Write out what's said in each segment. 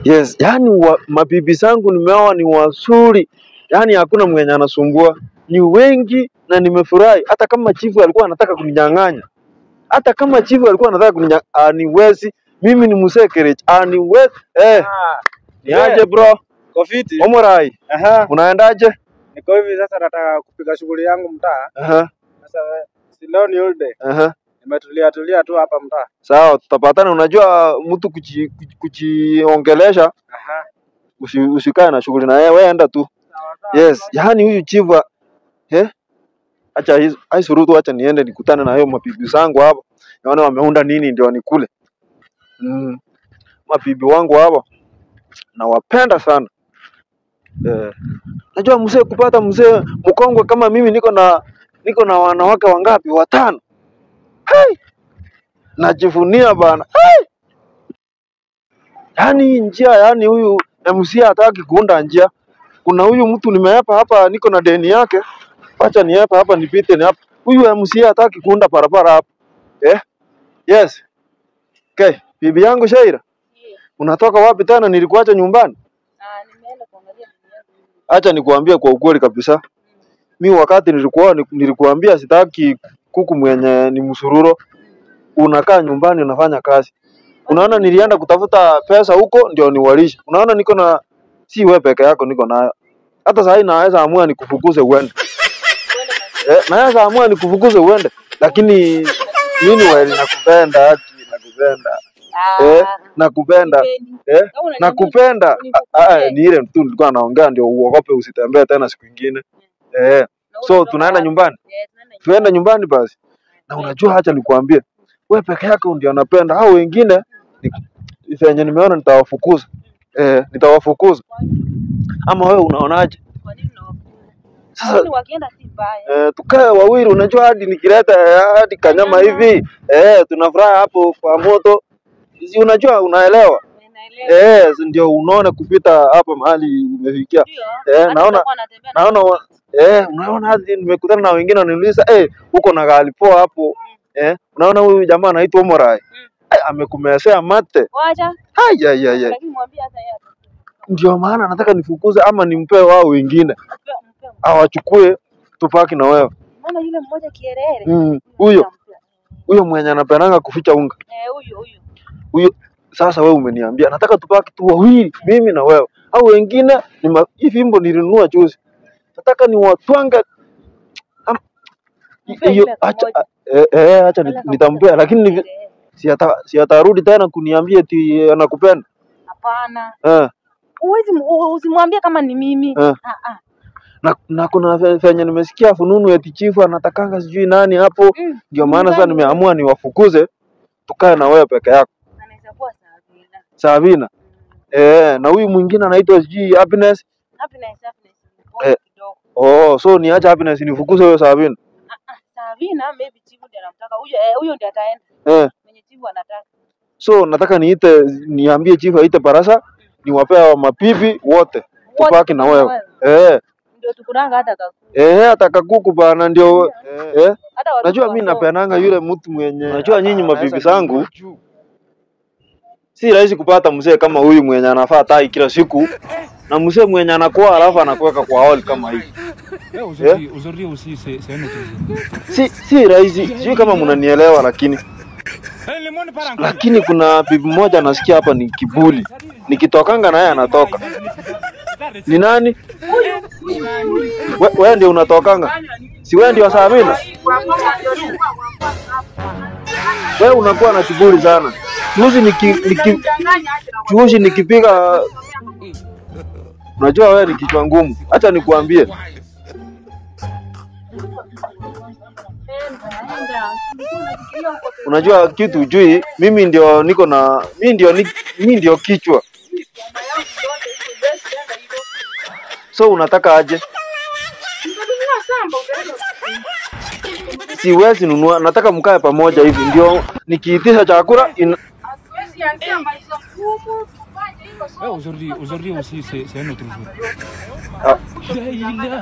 Yes, yani mabibi zangu nimeoa ni wazuri. Yani hakuna mwenye anasumbua. Ni wengi na nimefurahi. Hata kama chifu alikuwa anataka kuninyang'anya. Hata kama chifu alikuwa anataka kuninyang'anya, niwezi. Mimi ni Musekerech. Niwezi. Niaje bro? Kofiti. Omorai. Unaendaje? Niko hivi sasa nataka kupiga shughuli yangu mtaa. Sasa si leo ni holiday. Nimetulia tu hapa mtaa. Sawa, tutapatana. Unajua mtu kujiongelesha. Usikae na shughuli na wewe enda tu. Yes, yani huyu chifu acha surutu, acha niende nikutane na hayo mabibi zangu hapa. Naona wameunda nini ndio nikule. Mabibi wangu hapa nawapenda sana. Najua mzee kupata mzee mkongwe kama mimi niko na wanawake wangapi? 5. Najivunia bana. Yani njia, yani huyu MC hataki kuunda njia. Kuna huyu mtu nimeapa hapa, niko na deni yake. Acha niapa hapa nipite ni hapa. Huyu MC hataki kuunda barabara hapa. Yes. Okay, bibi yangu Shaira. Unatoka wapi tena? Nilikuacha nyumbani. Nimeenda kuangalia bibi yangu. Acha nikuambie kwa ukweli kabisa. Mimi wakati nilikuambia sitaki kuku mwenye ni msururo. Unakaa nyumbani unafanya kazi. Unaona nilienda kutafuta pesa huko ndio niwalisha. Unaona niko na si wewe peke yako niko nayo. Hata sasa naweza amua nikufukuze uende. Naweza amua nikufukuze uende, lakini mimi wewe nakupenda, nakupenda. Nakupenda. Nakupenda. Ni ile tu nilikuwa naongea ndio uogope usitembee tena siku nyingine. So tunaenda nyumbani. Tuenda nyumbani basi. Na unajua acha nikwambie, wewe peke yako ndio unapenda. Hao wengine ifanye nimeona nitawafukuza. Nitawafukuza. Ama wewe unaonaje? Kwa nini unawafukuza? Sasa wakienda si mbaya. Tukae wawili, unajua hadi nikileta hadi kanyama hivi. Tunafurahi hapo kwa moto. Si unajua unaelewa? Ndio unaona kupita hapa mahali umefikia. Unaona hadi nimekutana na wengine wananiuliza, uko na gari poa hapo. Unaona huyu jamaa anaitwa Omorai. Amekumesea mate. Wacha. Lakini mwambie hata yeye. Ndio maana nataka nifukuze ama nimpe wao wengine. Awachukue tupaki na wewe. Mbona yule mmoja kierere? Huyo mwenye anapendanga kuficha unga. Huyo sasa wewe umeniambia nataka tupaki tu wawili, mimi na wewe. Au wengine ni hii fimbo nilinunua juzi. Nataka ni watwanga hiyo acha nitampea, lakini si atarudi tena kuniambia eti anakupenda. Hapana. Usimwambie kama ni mimi. Na kuna venye nimesikia fununu eti chifu anatakanga sijui nani hapo. Ndio maana sasa nimeamua niwafukuze tukae na wewe peke yako. Anaweza kuwa Sabina. Na huyu mwingine anaitwa sijui Happiness. So niacha Happiness nifukuze wewe Sabina. Sabina maybe chifu ndiye anamtaka. Huyo ndiye ataenda. Mwenye chifu anataka. So nataka niambie chifu aite barasa niwapea mapipi wote tupaki na wewe. Ndio tukuranga hata kakuku. Hata kakuku bana ndio. Najua mimi napenanga yule mtu mwenye. Najua nyinyi mabibi zangu si rahisi kupata mzee kama huyu mwenye anafaa tai kila siku na mzee mwenye anakuwa alafu anakuweka kwa hall kama hivi. Si rahisi. Sio kama mnanielewa lakini kuna bibi moja nasikia hapa ni kibuli. Nikitokanga na yeye anatoka. Ni nani? Wewe ndio unatokanga? Si wewe ndio Sabina? Wewe unakuwa na kiburi sana. Juzi nikipiga unajua wewe ni kichwa ngumu. Acha nikuambie. Unajua kitu ujui, mimi ndio kichwa. So unataka aje? Siwezi nunua, nataka mkae pamoja hivi ndio nikiitisha chakula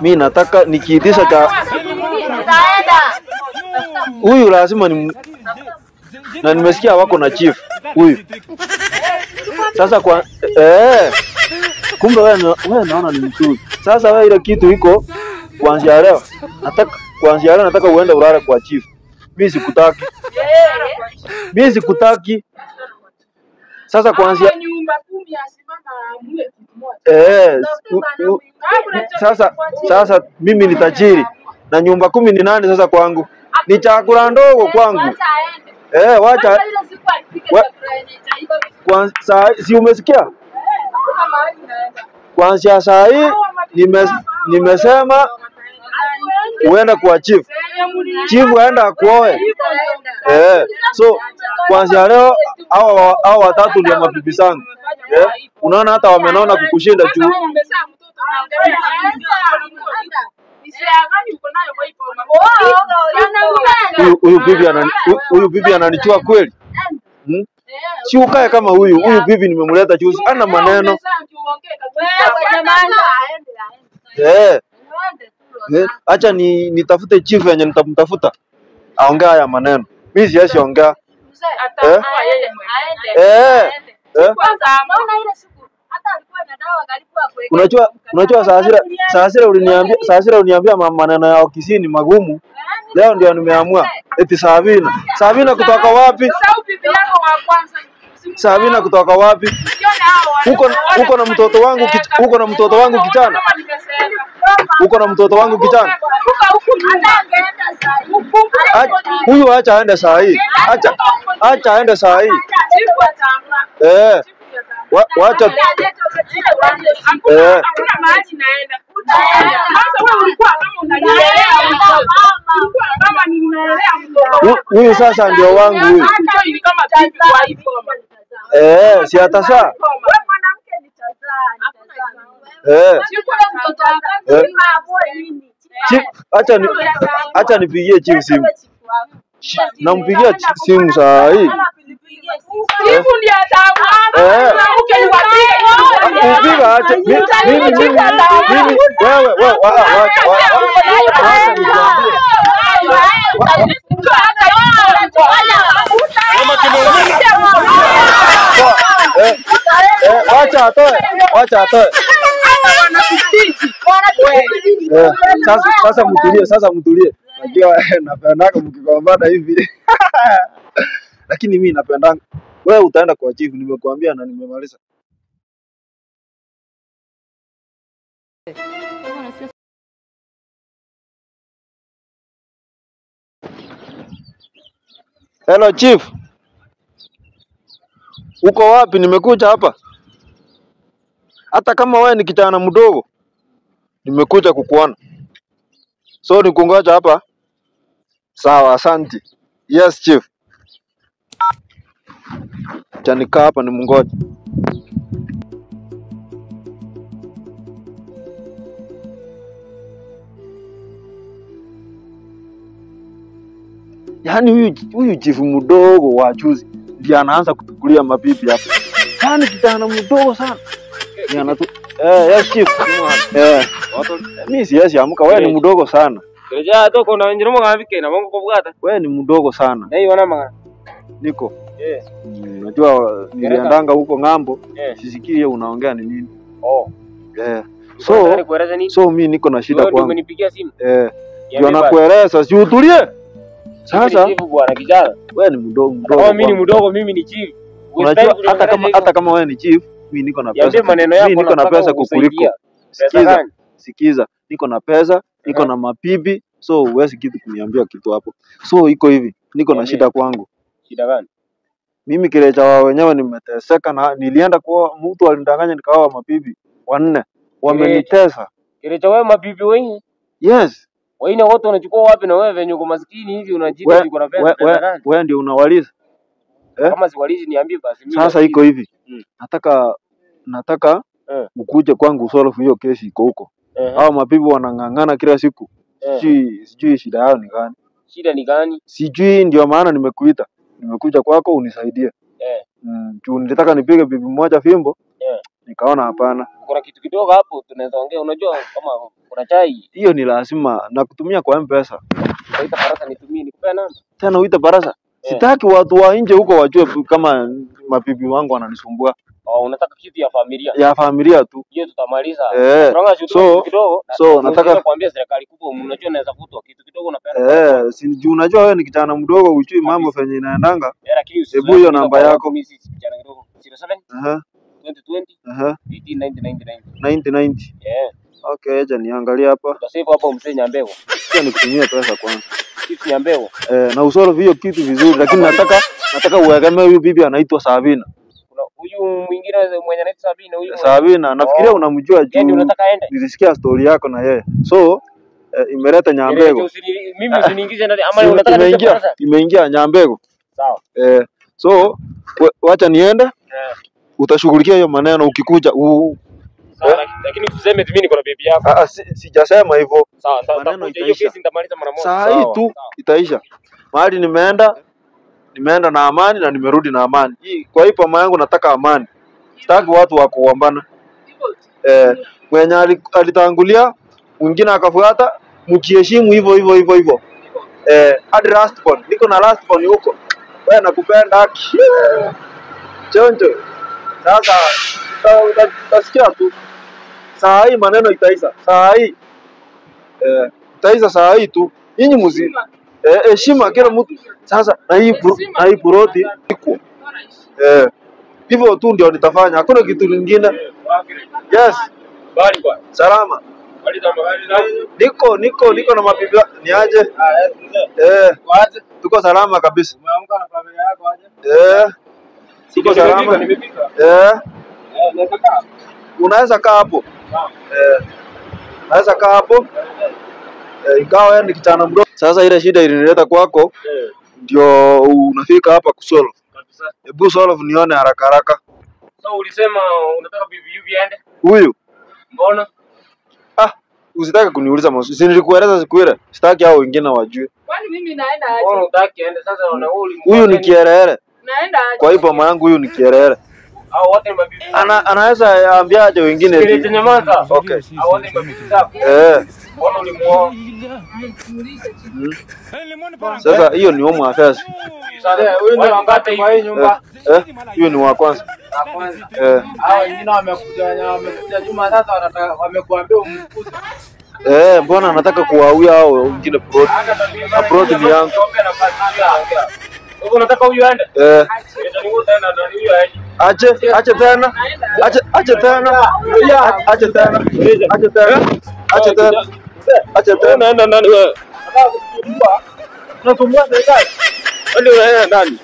mimi nataka nikiitisha huyu lazima ni na nimesikia wako na chief huyu. Sasa kwa kumbe wewe naona ni mzuri. Sasa wewe ile kitu iko kuanzia leo. Nataka uende ulale kwa chief. Mimi sikutaki. Mimi sikutaki. Sasa kuanzia nyumba 10 asimama amue kitu moja. Sasa mimi ni tajiri na nyumba 10 ni nani sasa kwangu? Ni chakula ndogo kwangu. Wacha. Si umesikia? Kuanzia saa hii nimesema uenda kwa chief. Chief aenda akuoe. So kuanzia leo hao watatu ndio mabibi zangu. Unaona hata wamenona kukushinda juu. Huyu bibi ananichua kweli? Si ukae kama huyu bibi nimemleta juzi. Ana maneno. Acha nitafute chief yenye nitamtafuta. Aongea haya maneno. Mimi siwezi ongea. Unajua Sasira uliniambia maneno ya Kisini magumu. Leo ndio nimeamua. Eti Sabina kutoka wapi? Sabina kutoka wapi? Huko na mtoto wangu kijana. Huko na mtoto wangu kijana. Huyu acha aende saa hii. Acha aende saa hii. Wacha. Huyu sasa ndio wangu huyu. Si atasa. Acha nipigie chief simu. Nampigia simu saa hii. Chifu ndiye ataamua. Upiga acha. Mimi wewe wacha atoe. Sasa mtulie. Najua napendanga mkigombana hivi. Lakini mimi napendanga. Wewe utaenda kwa chief, nimekuambia na nimemaliza. Hello chief. Uko wapi? Nimekuja hapa. Hata kama wewe ni kijana mdogo, nimekuja kukuona. So nikungoja hapa. Sawa, asante. Yes chief. Chanika hapa ni mungoja. Yaani huyu chief mdogo wa juzi ndiye anaanza kutukulia mabibi hapa. Yaani kijana mdogo sana. Ni anatu yes chief. Mimi siwezi amka, wewe ni mdogo sana. Keja toko na njiro mugambike na bongo kubwata. Wewe ni mdogo sana. Nei wana manga. Niko. Unajua niliandanga huko ng'ambo. Sisikii unaongea ni nini. So mimi niko na shida kwangu. Umenipigia simu. Ndio nakueleza, si utulie. Sasa bwana kijana. Wewe ni mdogo. Mimi ni mdogo, mimi ni chief. Unajua hata kama wewe ni chief, mimi niko na pesa. Mimi niko na pesa kukuliko. Sikiza. Niko na pesa, niko na mapibi, so huwezi kitu kuniambia kitu hapo. So iko hivi, niko na shida kwangu. Shida gani? Mimi kilecha wao wenyewe nimeteseka na nilienda kwa mtu alindanganya nikaoa mapibi 4. Wamenitesa. Kilecha wewe mapibi wengi? Yes. Wewe wote unachukua wapi na wewe venye uko maskini hivi unajita uko na pesa? Wewe ndio unawaliza. Kama siwalizi niambie basi mimi. Sasa iko hivi. Nataka ukuje kwangu usolve hiyo kesi iko huko. Hao mabibi wanang'ang'ana kila siku. Sijui shida yao ni gani. Shida ni gani? Sijui, ndio maana nimekuita. Nimekuja kwako unisaidie. Juu nilitaka nipige bibi mmoja fimbo. Nikaona hapana. Kuna kitu kidogo hapo tunaweza ongea, unajua kama kuna chai. Hiyo ni lazima na kutumia kwa M-Pesa. Uita Barasa nitumie nikupe namba. Tena uita Barasa. Sitaki watu wa nje huko wajue kama mabibi wangu wananisumbua. Oh, unataka kitu ya familia? Ya familia tu. Hiyo tutamaliza. So nataka kuambia serikali kubwa, unajua naweza kutwa kitu kidogo napenda. Si juu unajua wewe ni kijana mdogo hujui mambo venye inaendanga. Hebu hiyo namba yako. Mimi si kijana mdogo. 07 2020 1890. 90. Okay, acha niangalie hapa. Utasave hapo mzee Nyambego. Sio nikutumie pesa kwanza. Kitu Nyambego. Na usolve hiyo kitu vizuri, lakini nataka uegemee huyu bibi anaitwa Sabina. Kuna huyu mwingine mwenye anaitwa Sabina huyu. Sabina, nafikiria unamjua juu. Ndio unataka aende. Nilisikia story yako na yeye. So imeleta Nyambego. Mimi usiniingize ndani ama unataka imeingia Nyambego. Sawa. So wacha niende. Utashughulikia hiyo maneno ukikuja. Lakini tuseme mimi niko na bibi yako. Sijasema hivyo. Sawa, nitakuja hiyo kesi nitamaliza mara moja. Saa hii tu itaisha. Mahali nimeenda na amani na nimerudi na amani. Kwa hiyo mama yangu nataka amani. Sitaki watu wa kuombana. Mwenye alitangulia mwingine akafuata, mkiheshimu hivyo. Hadi last born. Niko na last born huko. Wewe nakupenda haki. Chonjo. Sasa utasikia tu. Saa hii maneno itaisha. Saa hii. Itaisha saa hii tu. Nyinyi mzima. Heshima kila mtu. Sasa na hii buroti iko. Hivyo tu ndio nitafanya. Hakuna kitu kingine. Yes. Bali kwa. Salama. Niko na mabibi. Niaje? Waje. Tuko salama kabisa. Umeamka na familia yako aje? Tuko salama. Unaweza kaa hapo. Naweza kaa hapo. Ingawa wewe ni kijana mdogo. Sasa ile shida ilinileta kwako. Ndio unafika hapa kusolve. Kabisa. Hebu solve nione haraka. So ulisema unataka bibi yupi aende? Huyu. Mbona? Usitaka kuniuliza maswali. Si nilikueleza siku ile. Sitaki hao wengine wajue. Kwani mimi naenda aje? Mbona unataka aende sasa unauli? Huyu ni kielele. Naenda aje? Kwa hivyo mama yangu huyu ni kielele. Hao wote ni mabibi. Anaweza ambiaje wengine? Sikiliza nyamaza. Okay. Hao wote ni mabibi zako. Mbona ulimuoa? Sasa hiyo ni home affairs. Sasa huyu ndio angate kwa hii nyumba. Hiyo ni wa kwanza. Hao wengine wamekuja Juma sasa wamekuambia umfukuze. Mbona anataka kuwawia hao wengine plot? Na plot ni yangu. Wewe unataka huyu aende? Ache tena. Naenda ndani wewe. Unasumbua serikali. Ndio unaenda ndani.